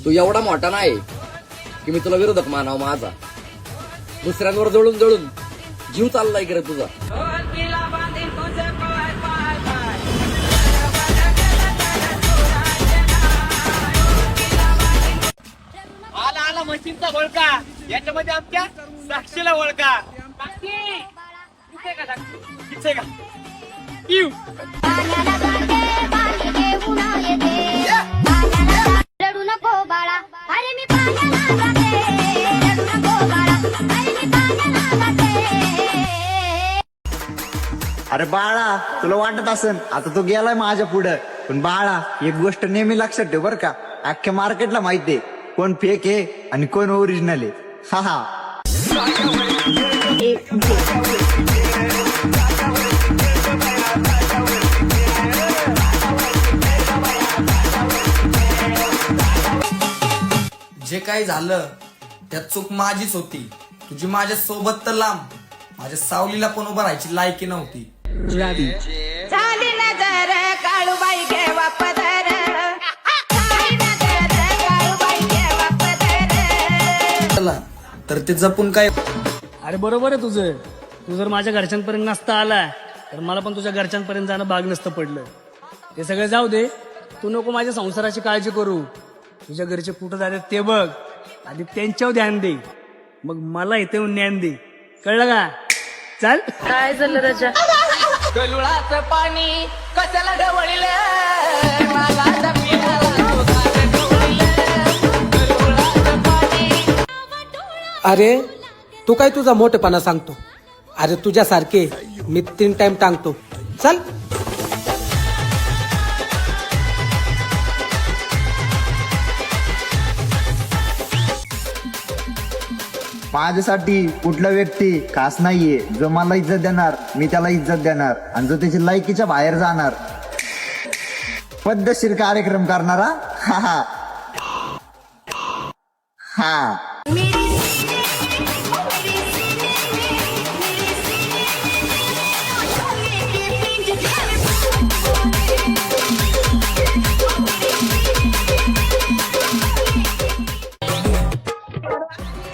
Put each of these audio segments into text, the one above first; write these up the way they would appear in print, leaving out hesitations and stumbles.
तू एवढा मोठा नाही की मी तुला विरोधक मानाव माझा. दुसऱ्यांवर जळून जळून जीव चाललाय की रे तुझा. आला आला मशीनचा वळका, याच्यामध्ये आमच्या साक्षीला वळका. का इव रडू नको बाळा, अरे मी पाण्याला जाते. रडू नको बाळा, अरे मी पाण्याला जाते. अरे बाळा, तुला वाटत असेल आता तो गेलाय माझ्या पुढं, पण बाळा एक गोष्ट नेहमी लक्षात ठेव बर का, अख्ख्या मार्केटला माहितीये कोण फेक आहे आणि कोण ओरिजिनल आहे. हा हा. जे काही झालं त्यात चूक माझीच होती. तुझी माझ्या सोबत तर लांब, माझ्या सावलीला पण उभं राहायची लायकी नव्हती. झाली नजर काळूबाई घेवा पदर, झाली नजर काळूबाई घेवा पदर. चला तर ते जपून काय. अरे बरोबर आहे तुझं. तू जर माझ्या घरच्यांपर्यंत नसता आला तर मला पण तुझ्या घरच्यांपर्यंत जाणं भाग नसतं पडलं. ते सगळं जाऊ दे, तू नको माझ्या संसाराची काळजी करू. तुझ्या घरचे कुठं जातात ते बघ, आधी त्यांच्यावर ध्यान दे, मग मला इथे येऊन ज्ञान दे. कळलं का? चल. काय झालं राजा? कलुळाचं पाणी कशाला ढवळलं, अरे तू काय तुझा मोठेपणा सांगतो? अरे तुझ्यासारखे मी 3 टाइम टांगतो. चल. माझ्यासाठी कुठला व्यक्ती खास नाहीये. जो मला इज्जत देणार मी त्याला इज्जत देणार, आणि जो त्याची लायकीच्या बाहेर जाणार पद्धतशीर कार्यक्रम करणारा. हा हा हा.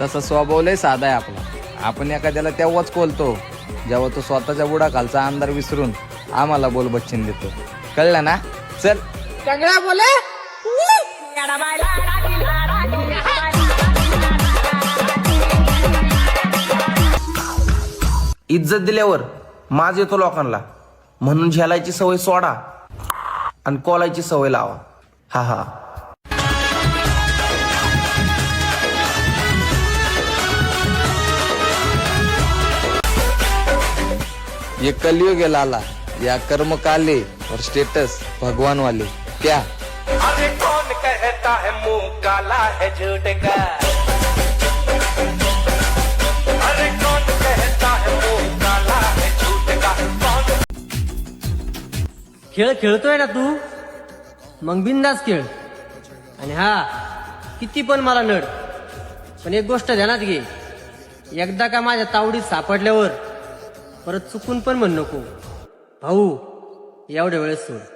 तसा स्वभाव लय साधा आहे आपला. आपण एखाद्याला तेव्हाच कोलतो जेव्हा तो स्वतःच्या बुडाखालचा अंधार विसरून आम्हाला बोल बच्चन देतो. कळलं ना? चल. कंगळा बोले. इज्जत दिल्यावर माज येतो लोकांना, म्हणून झेलायची सवय सोडा आणि कोलायची सवय लावा. हा हा. ये कलयुग है लाला, या कर्म काले और स्टेटस भगवान वाले. क्या अरे कौन कहता है मुंह काला है झूठ का, अरे कौन कहता है मुंह काला है झूठ का. खेळ खेळतोय ना तू, मग बिंदास खेळ. आणि हा किती पण मला नड, पण एक गोष्ट ध्यानात घे, एकदा का माझ्या तावडीत सापडल्यावर परत चुकून पण म्हण नको भाऊ, एवढ्या वेळेस सोड.